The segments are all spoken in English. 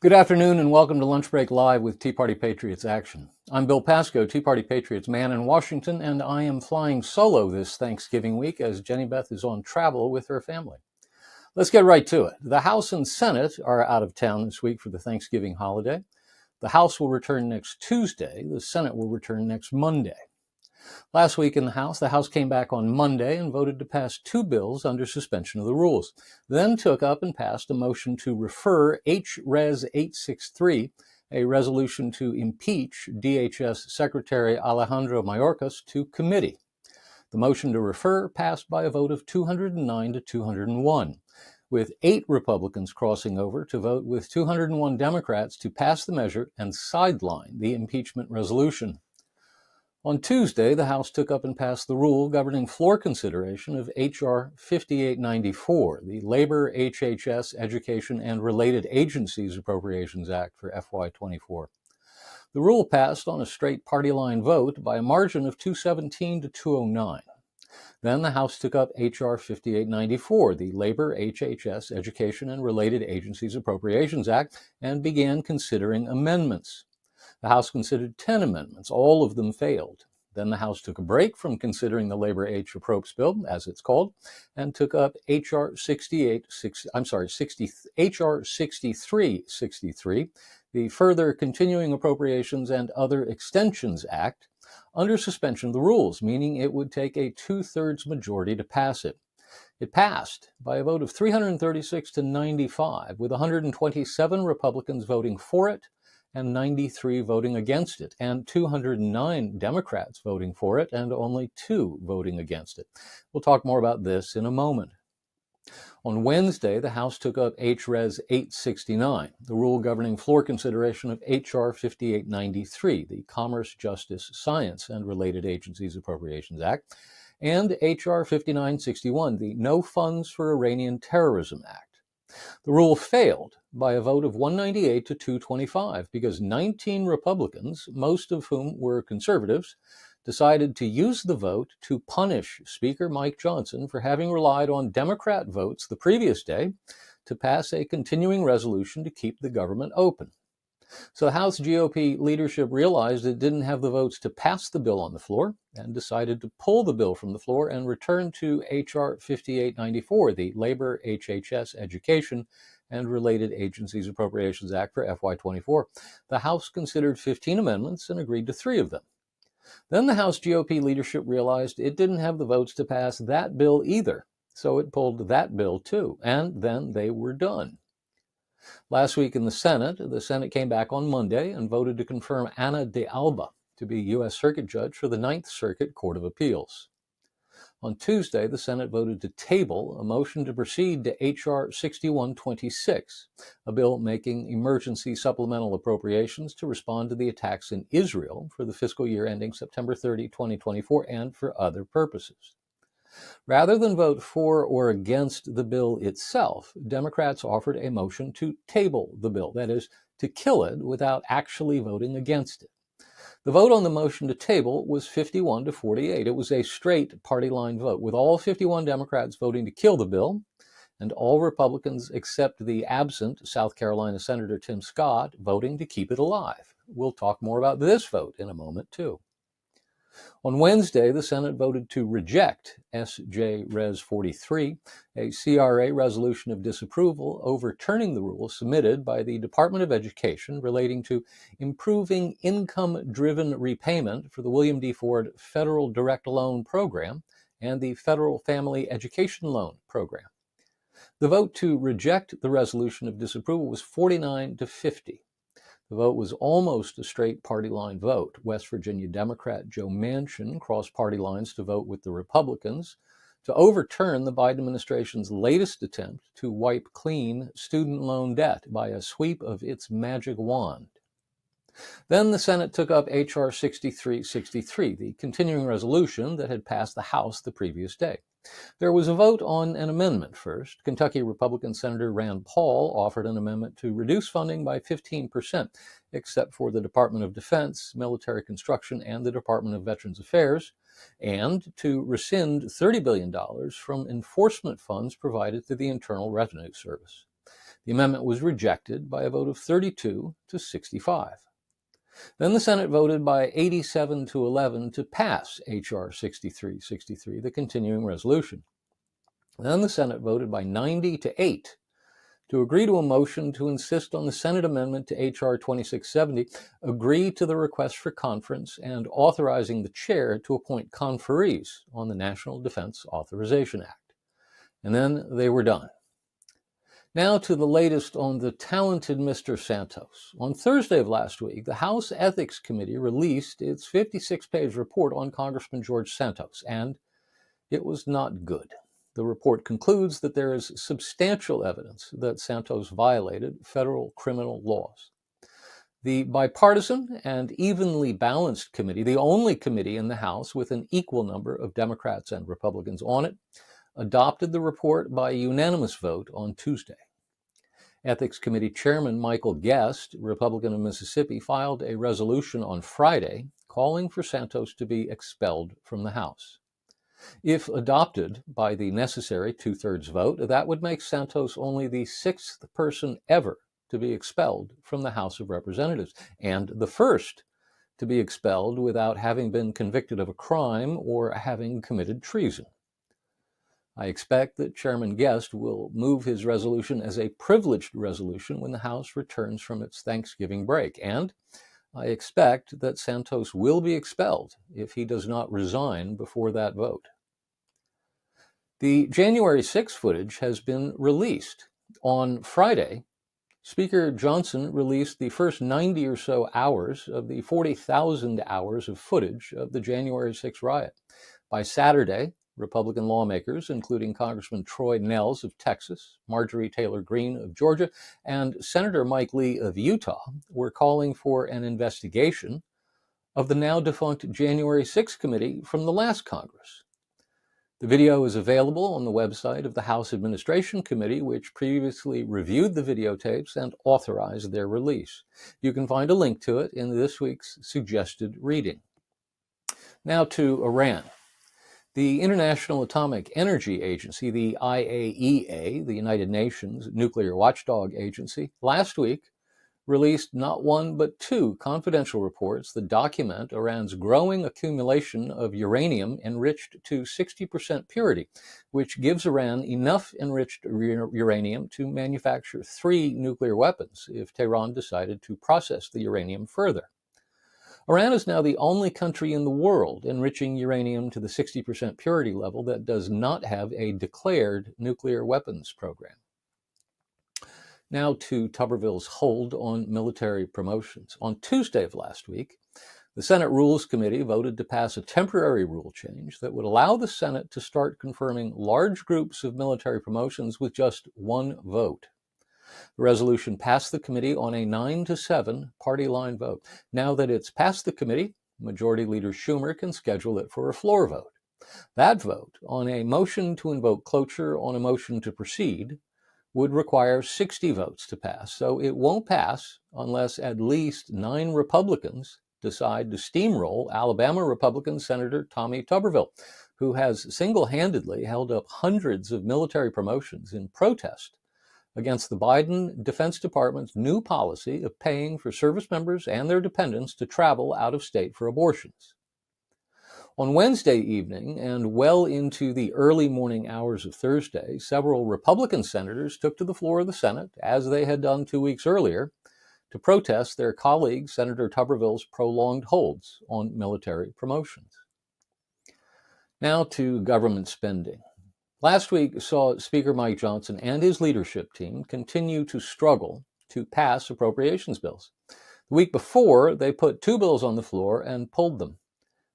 Good afternoon and welcome to Lunch Break Live with Tea Party Patriots Action. I'm Bill Pasco, Tea Party Patriots man in Washington, and I am flying solo this Thanksgiving week as Jenny Beth is on travel with her family. Let's get right to it. The House and Senate are out of town this week for the Thanksgiving holiday. The House will return next Tuesday. The Senate will return next Monday. Last week in the House came back on Monday and voted to pass two bills under suspension of the rules, then took up and passed a motion to refer H-Res 863, a resolution to impeach DHS Secretary Alejandro Mayorkas, to committee. The motion to refer passed by a vote of 209 to 201, with 8 Republicans crossing over to vote with 201 Democrats to pass the measure and sideline the impeachment resolution. On Tuesday, the House took up and passed the rule governing floor consideration of H.R. 5894, the Labor, HHS, Education, and Related Agencies Appropriations Act for FY24. The rule passed on a straight party line vote by a margin of 217 to 209. Then the House took up H.R. 5894, the Labor, HHS, Education, and Related Agencies Appropriations Act, and began considering amendments. The House considered 10 amendments. All of them failed. Then the House took a break from considering the Labor H. Approps bill, as it's called, and took up H.R. 6363, the Further Continuing Appropriations and Other Extensions Act, under suspension of the rules, meaning it would take a 2/3 majority to pass it. It passed by a vote of 336 to 95, with 127 Republicans voting for it, and 93 voting against it, and 209 Democrats voting for it, and only 2 voting against it. We'll talk more about this in a moment. On Wednesday, the House took up H-Res 869, the rule governing floor consideration of H.R. 5893, the Commerce, Justice, Science, and Related Agencies Appropriations Act, and H.R. 5961, the No Funds for Iranian Terrorism Act. The rule failed by a vote of 198 to 225 because 19 Republicans, most of whom were conservatives, decided to use the vote to punish Speaker Mike Johnson for having relied on Democrat votes the previous day to pass a continuing resolution to keep the government open. So the House GOP leadership realized it didn't have the votes to pass the bill on the floor and decided to pull the bill from the floor and return to H.R. 5894, the Labor, HHS, Education, and Related Agencies Appropriations Act for FY24. The House considered 15 amendments and agreed to 3 of them. Then the House GOP leadership realized it didn't have the votes to pass that bill either, so it pulled that bill too, and then they were done. Last week in the Senate came back on Monday and voted to confirm Ana de Alba to be U.S. Circuit Judge for the Ninth Circuit Court of Appeals. On Tuesday, the Senate voted to table a motion to proceed to H.R. 6126, a bill making emergency supplemental appropriations to respond to the attacks in Israel for the fiscal year ending September 30, 2024, and for other purposes. Rather than vote for or against the bill itself, Democrats offered a motion to table the bill, that is, to kill it without actually voting against it. The vote on the motion to table was 51 to 48. It was a straight party line vote, with all 51 Democrats voting to kill the bill, and all Republicans except the absent South Carolina Senator Tim Scott voting to keep it alive. We'll talk more about this vote in a moment, too. On Wednesday, the Senate voted to reject S.J. Res. 43, a CRA resolution of disapproval overturning the rule submitted by the Department of Education relating to improving income-driven repayment for the William D. Ford Federal Direct Loan Program and the Federal Family Education Loan Program. The vote to reject the resolution of disapproval was 49 to 50. The vote was almost a straight party line vote. West Virginia Democrat Joe Manchin crossed party lines to vote with the Republicans to overturn the Biden administration's latest attempt to wipe clean student loan debt by a sweep of its magic wand. Then the Senate took up H.R. 6363, the continuing resolution that had passed the House the previous day. There was a vote on an amendment first. Kentucky Republican Senator Rand Paul offered an amendment to reduce funding by 15%, except for the Department of Defense, Military Construction, and the Department of Veterans Affairs, and to rescind $30 billion from enforcement funds provided to the Internal Revenue Service. The amendment was rejected by a vote of 32 to 65. Then the Senate voted by 87 to 11 to pass H.R. 6363, the continuing resolution. Then the Senate voted by 90 to 8 to agree to a motion to insist on the Senate amendment to H.R. 2670, agree to the request for conference, and authorizing the chair to appoint conferees on the National Defense Authorization Act. And then they were done. Now to the latest on the talented Mr. Santos. On Thursday of last week, the House Ethics Committee released its 56-page report on Congressman George Santos, and it was not good. The report concludes that there is substantial evidence that Santos violated federal criminal laws. The bipartisan and evenly balanced committee, the only committee in the House with an equal number of Democrats and Republicans on it, adopted the report by unanimous vote on Tuesday. Ethics Committee Chairman Michael Guest, Republican of Mississippi, filed a resolution on Friday calling for Santos to be expelled from the House. If adopted by the necessary two-thirds vote, that would make Santos only the sixth person ever to be expelled from the House of Representatives, and the first to be expelled without having been convicted of a crime or having committed treason. I expect that Chairman Guest will move his resolution as a privileged resolution when the House returns from its Thanksgiving break, and I expect that Santos will be expelled if he does not resign before that vote. The January 6 footage has been released. On Friday, Speaker Johnson released the first 90 or so hours of the 40,000 hours of footage of the January 6 riot. By Saturday, Republican lawmakers, including Congressman Troy Nehls of Texas, Marjorie Taylor Greene of Georgia, and Senator Mike Lee of Utah, were calling for an investigation of the now-defunct January 6 committee from the last Congress. The video is available on the website of the House Administration Committee, which previously reviewed the videotapes and authorized their release. You can find a link to it in this week's suggested reading. Now to Iran. The International Atomic Energy Agency, the IAEA, the United Nations nuclear watchdog agency, last week released not one but two confidential reports that document Iran's growing accumulation of uranium enriched to 60% purity, which gives Iran enough enriched uranium to manufacture 3 nuclear weapons if Tehran decided to process the uranium further. Iran is now the only country in the world enriching uranium to the 60% purity level that does not have a declared nuclear weapons program. Now to Tuberville's hold on military promotions. On Tuesday of last week, the Senate Rules Committee voted to pass a temporary rule change that would allow the Senate to start confirming large groups of military promotions with just one vote. The resolution passed the committee on a 9-7 party line vote. Now that it's passed the committee, Majority Leader Schumer can schedule it for a floor vote. That vote on a motion to invoke cloture on a motion to proceed would require 60 votes to pass, so it won't pass unless at least 9 Republicans decide to steamroll Alabama Republican Senator Tommy Tuberville, who has single-handedly held up hundreds of military promotions in protest against the Biden Defense Department's new policy of paying for service members and their dependents to travel out of state for abortions. On Wednesday evening and well into the early morning hours of Thursday, several Republican senators took to the floor of the Senate, as they had done 2 weeks earlier, to protest their colleague Senator Tuberville's prolonged holds on military promotions. Now to government spending. Last week saw Speaker Mike Johnson and his leadership team continue to struggle to pass appropriations bills. The week before, they put 2 bills on the floor and pulled them.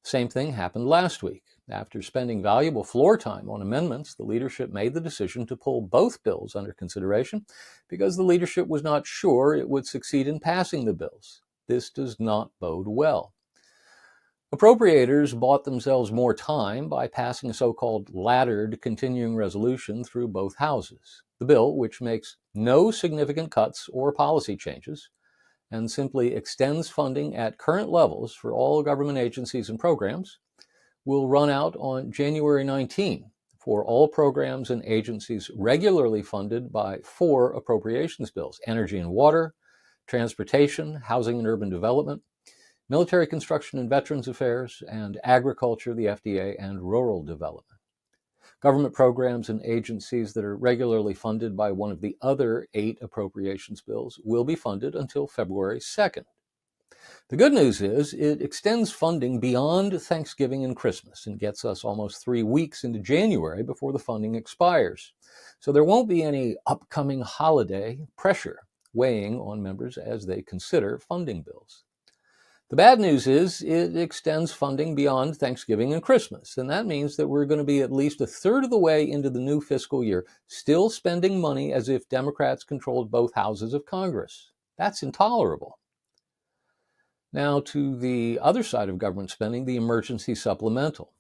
Same thing happened last week. After spending valuable floor time on amendments, the leadership made the decision to pull both bills under consideration because the leadership was not sure it would succeed in passing the bills. This does not bode well. Appropriators bought themselves more time by passing a so-called laddered continuing resolution through both houses. The bill, which makes no significant cuts or policy changes, and simply extends funding at current levels for all government agencies and programs, will run out on January 19 for all programs and agencies regularly funded by 4 appropriations bills: energy and water, transportation, housing and urban development, military construction and veterans affairs, and agriculture, the FDA, and rural development. Government programs and agencies that are regularly funded by one of the other 8 appropriations bills will be funded until February 2nd. The good news is it extends funding beyond Thanksgiving and Christmas and gets us almost 3 weeks into January before the funding expires. So there won't be any upcoming holiday pressure weighing on members as they consider funding bills. The bad news is it extends funding beyond Thanksgiving and Christmas, and that means that we're going to be at least a third of the way into the new fiscal year, still spending money as if Democrats controlled both houses of Congress. That's intolerable. Now to the other side of government spending, the emergency supplemental.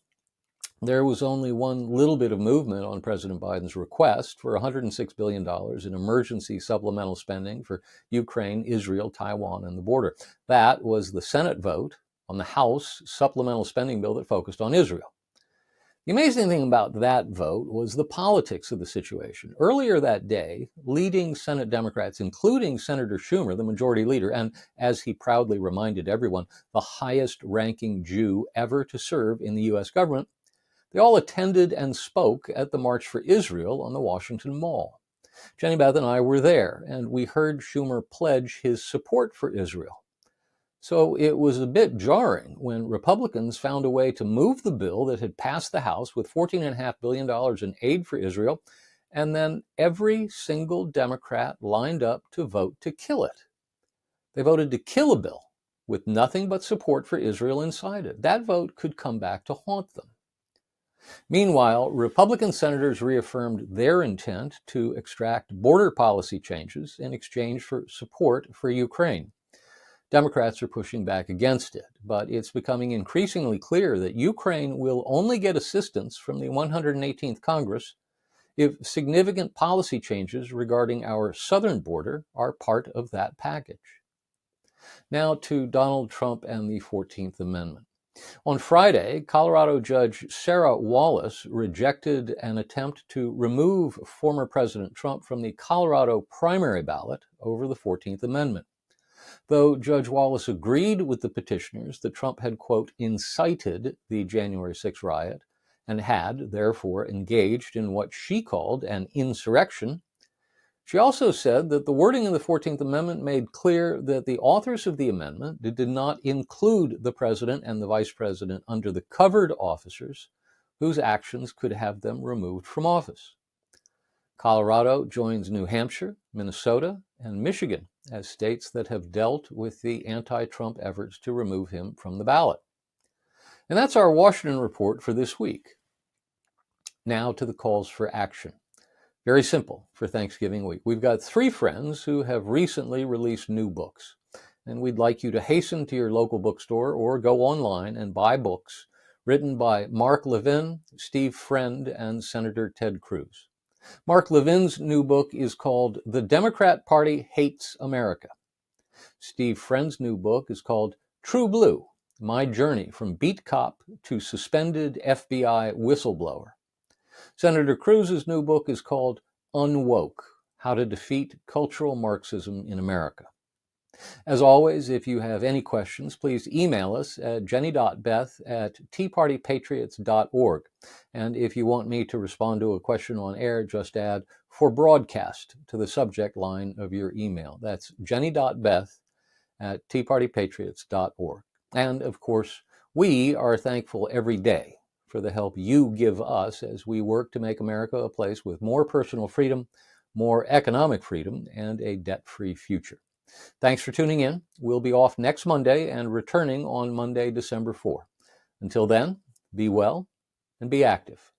There was only one little bit of movement on President Biden's request for $106 billion in emergency supplemental spending for Ukraine, Israel, Taiwan, and the border. That was the Senate vote on the House supplemental spending bill that focused on Israel. The amazing thing about that vote was the politics of the situation. Earlier that day, leading Senate Democrats, including Senator Schumer, the majority leader, and as he proudly reminded everyone, the highest-ranking Jew ever to serve in the U.S. government, they all attended and spoke at the March for Israel on the Washington Mall. Jenny Beth and I were there, and we heard Schumer pledge his support for Israel. So it was a bit jarring when Republicans found a way to move the bill that had passed the House with $14.5 billion in aid for Israel, and then every single Democrat lined up to vote to kill it. They voted to kill a bill with nothing but support for Israel inside it. That vote could come back to haunt them. Meanwhile, Republican senators reaffirmed their intent to extract border policy changes in exchange for support for Ukraine. Democrats are pushing back against it, but it's becoming increasingly clear that Ukraine will only get assistance from the 118th Congress if significant policy changes regarding our southern border are part of that package. Now to Donald Trump and the 14th Amendment. On Friday, Colorado Judge Sarah Wallace rejected an attempt to remove former President Trump from the Colorado primary ballot over the 14th Amendment. Though Judge Wallace agreed with the petitioners that Trump had, quote, incited the January 6 riot and had, therefore, engaged in what she called an insurrection, she also said that the wording in the 14th Amendment made clear that the authors of the amendment did not include the president and the vice president under the covered officers whose actions could have them removed from office. Colorado joins New Hampshire, Minnesota, and Michigan as states that have dealt with the anti-Trump efforts to remove him from the ballot. And that's our Washington report for this week. Now to the calls for action. Very simple for Thanksgiving week. We've got 3 friends who have recently released new books, and we'd like you to hasten to your local bookstore or go online and buy books written by Mark Levin, Steve Friend, and Senator Ted Cruz. Mark Levin's new book is called The Democrat Party Hates America. Steve Friend's new book is called True Blue, My Journey from Beat Cop to Suspended FBI Whistleblower. Senator Cruz's new book is called Unwoke, How to Defeat Cultural Marxism in America. As always, if you have any questions, please email us at jenny.beth@teapartypatriots.org. And if you want me to respond to a question on air, just add "for broadcast" to the subject line of your email. That's jenny.beth@teapartypatriots.org. And of course, we are thankful every day for the help you give us as we work to make America a place with more personal freedom, more economic freedom, and a debt-free future. Thanks for tuning in. We'll be off next Monday and returning on Monday, December 4. Until then, be well and be active.